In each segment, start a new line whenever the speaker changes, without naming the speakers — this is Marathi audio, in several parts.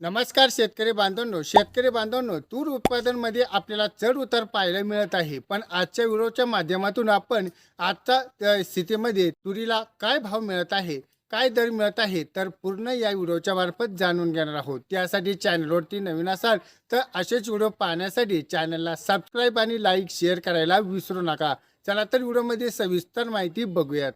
नमस्कार शेतकरी बांधवांनो, तूर उत्पादनमध्ये आपल्याला चढ उतार पाहायला मिळत आहे. पण आजच्या व्हिडिओच्या माध्यमातून आपण आजच्या स्थितीमध्ये तुरीला काय भाव मिळत आहे, काय दर मिळत आहे, तर पूर्ण या व्हिडिओच्या मार्फत जाणून घेणार आहोत. त्यासाठी चॅनलवरती नवीन असाल तर असेच व्हिडिओ पाहण्यासाठी चॅनलला सबस्क्राईब आणि लाईक शेअर करायला विसरू नका. चला तर व्हिडिओमध्ये सविस्तर माहिती बघूयात.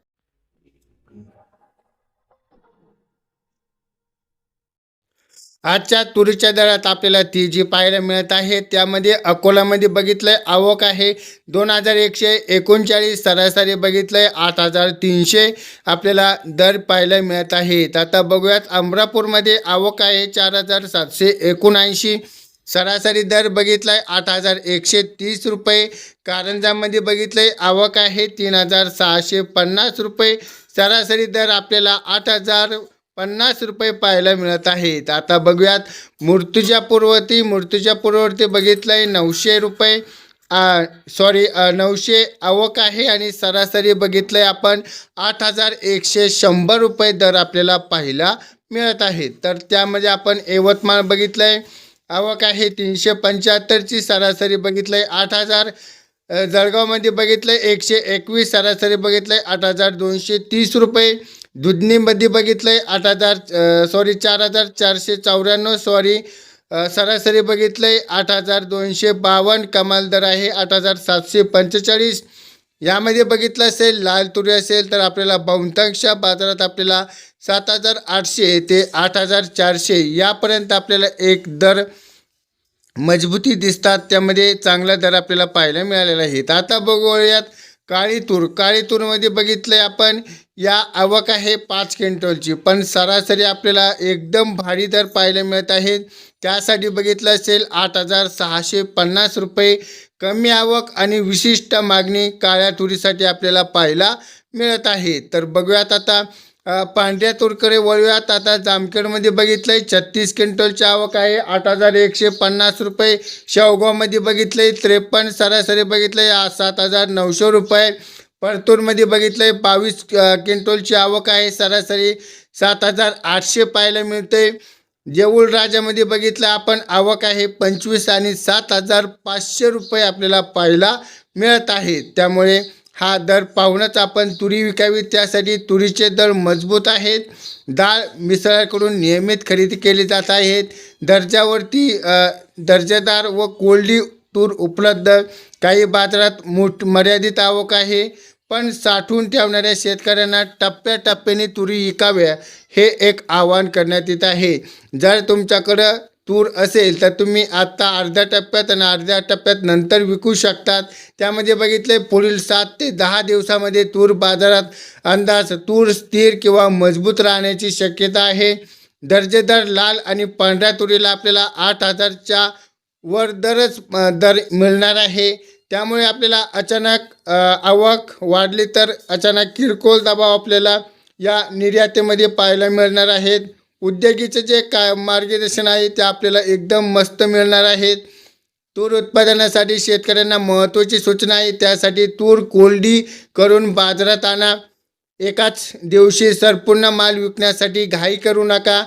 आजच्या तुरीच्या दरात आपल्याला ती जी पाहायला मिळत आहे त्यामध्ये अकोलामध्ये बघितलंय आवक आहे 2139, सरासरी बघितलंय 8300 आपल्याला दर पाहायला मिळत आहेत. आता बघूयात अमरापूरमध्ये आवक आहे 4779, सरासरी दर बघितलाय 8130 रुपये. कारंजामध्ये बघितलंय आवक आहे 3650 रुपये, सरासरी दर आपल्याला 8050 रुपये पाहायला मिळत आहेत. आता बघूयात मूर्तिजापूरवरती बघितलंय 900 रुपये, 900 आवक आहे आणि सरासरी बघितलंय आपण 8100 रुपये दर आपल्याला पाहायला मिळत आहे. तर त्यामध्ये आपण यवतमाळ बघितलंय आवक आहे 375ची, सरासरी बघितलंय 8000. जळगावमध्ये बघितलंय 121, सरासरी बघितलंय 8230 रुपये. दुधनीमध्ये बघितलंय 4494, सरासरी बघितलंय 8252, कमाल दर आहे 8745. यामध्ये बघितलं असेल लाल तुरी असेल तर आपल्याला बहुतांश बाजारात आपल्याला 7800 ते 8400 यापर्यंत आपल्याला एक दर मजबूती दिसतात. त्यामध्ये चांगला दर आपल्याला पाहायला मिळालेला आहे. आता बघूयात काळी तूरमध्ये बघितलंय आपण या आवक आहे 5 क्विंटलची, पण सरासरी आपल्याला एकदम भारी दर पाहायला मिळत आहे. त्यासाठी बघितलं असेल 8650 रुपये. कमी आवक आणि विशिष्ट मागणी काळ्या तुरीसाठी आपल्याला पाहायला मिळत आहे. तर बघूयात आता पांढऱ्या तूरकडे वळूयात. आता जामखेडमध्ये बघितलंय 36 क्विंटलची आवक आहे 8150 रुपये. शेवगावमध्ये बघितलंय 53, सरासरी बघितलंय 7900 रुपये. परतूरमध्ये बघितलंय 22 क्विंटलची आवक आहे, सरासरी 7800 पाहायला मिळते. जेऊळ राजामध्ये बघितलं आपण आवक आहे 25 आणि 7500 रुपये आपल्याला पाहायला मिळत आहे. त्यामुळे हा दर पाहूनच आपण तुरी विकावी, त्यासाठी तुरीचे दर मजबूत आहेत. डाळ मिसळाकडून नियमित खरेदी केली जात आहेत. दर्जेदार व कोल्डी तूर उपलब्ध. काही बाजारात मर्यादित आवक आहे, पण साठवून ठेवणाऱ्या शेतकऱ्यांना टप्प्याटप्प्याने तुरी विकाव्या हे एक आवाहन करण्यात येत आहे. जर तुमच्याकडं तूर असेल तर तुम्ही आत्ता अर्ध्या टप्प्यात आणि अर्ध्या टप्प्यात नंतर विकू शकतात. त्यामध्ये बघितले पुढील 7 ते 10 दिवसामध्ये तूर बाजारात अंदाज तूर स्थिर किंवा मजबूत राहण्याची शक्यता आहे. दर्जेदार लाल आणि पांढऱ्या तुरीला आपल्याला 8000च्या वर दर मिळणार आहे. त्यामुळे आपल्याला अचानक आवक वाढली तर अचानक किरकोळ दबाव आपल्याला या निर्यातीमध्ये पाहायला मिळणार आहेत. उद्योगीचे जे मार्गदर्शन आहे ते आपल्याला एकदम मस्त मिळणार आहेत. तूर उत्पादनासाठी शेतकऱ्यांना महत्त्वाची सूचना आहे. त्यासाठी तूर कोल्डी करून बाजारात आणा. एकाच दिवशी संपूर्ण माल विकण्यासाठी घाई करू नका.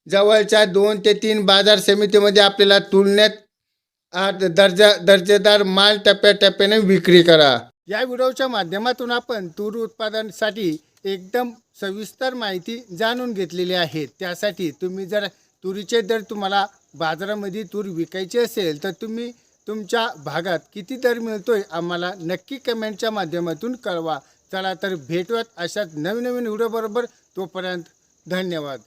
जवळच्या 2 ते 3 बाजार समितीमध्ये आपल्याला तुलनेत दर्जेदार माल टप्प्याटप्प्याने विक्री करा. या व्हिडिओच्या माध्यमातून आपण तूर उत्पादनासाठी एकदम सविस्तर माहिती जाणून घेतलेली आहे. त्यासाठी तुम्ही जर तुरीचे दर तुम्हाला बाजारामध्ये तूर विकायची असेल तर तुम्ही तुमच्या भागात किती दर मिळतोय आम्हाला नक्की कमेंटच्या माध्यमातून कळवा. चला तर भेटूयात अशाच नवीन व्हिडिओ बरोबर. तोपर्यंत धन्यवाद.